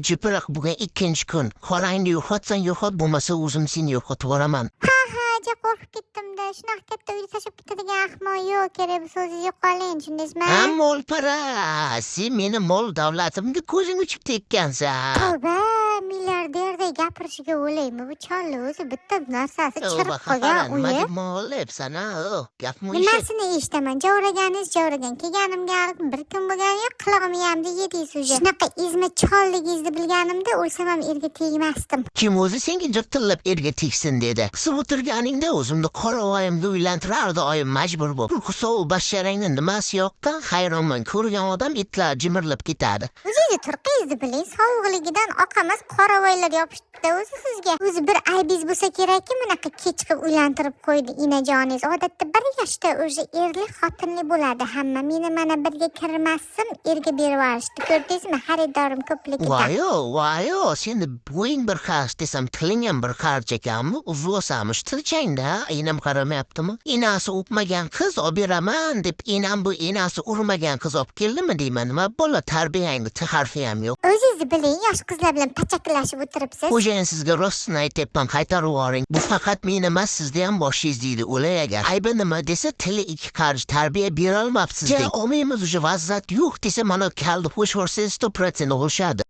Jipiroq bugun ikkinchi kun. Qorangni yo'qotsang yo'qot, bo'lmasa o'zim seni yo'qotib yuboraman. Ja qo'rqib ketdim-da. Shunaqa katta uyni tashlab ketadigan ahmoq yo'q, kerak bu so'zingizni yo'qoling, tushundingizmi? Ha, molpara. Sen meni mol davlatimga ko'zing uchib tekkansan. Tavba, milliarderdek gapirishiga o'laymi? Bu cholni o'zi bitta narsasi chirib qolgan uyi. Nima molyapsan, ha? Gapmi ish. Nimasini eshitaman? Javraganiz javragan. Kelganimga bir kun bo'lgani yo'q, qilig'imni yamda yedingiz o'zi. Shunaqa izmi cholligingizni bilganimda o'lsam ham erga tegmasdim. Kim o'zi senga jirtillab erga tegsin dedi. Qisib o'tirganingda o'zimni qora oyimga uylantirardi oyim majbur bo'lib. Qusov basharangni nimasi yoqqan hayronman. Ko'rgan odam itlar jimirlab ketadi. O'zingizni turqingizni biling, sovuqligidan oqamas qoravoylar yopishdi o'zi sizga. O'zi bir aybingiz bo'lsa kerakki, bunaqa kech qilib uylantirib qo'ydi inajoningiz. Odatda bir yoshda o'zi erli xotinli bo'ladi hamma. Meni mana birga kirmasdim, erga berib yuborishdi. Ko'rdingizmi? Xaridorim ko'pligidan. Voyo, seni bo'ying bir qarch desam, tiling ham bir qarch ekanmi? Uzvosanmish tilchangda, inam qaramayaptimi? Inasi o'pmagan qiz olib beraman deb, inam bu inasi urmagan qiz olib keldimi deyman. Nima bola tarbiyangni harfi ham yo'q. O'zingizni biling, yosh qizlar bilan pachaklashib o'tiribsiz. Xo'jayin sizga rostini aytyapman, qaytarib yuboring. Bu faqat men emas, sizda ham boshingiz deydi. O'lay agar. Aybi nima desa, tili ikki qarch tarbiya bera olmabsiz. Ja, olmaymiz, vaziyat yo'q desa, mana kalni qo'shib yuborsangiz 100% o'lishadi.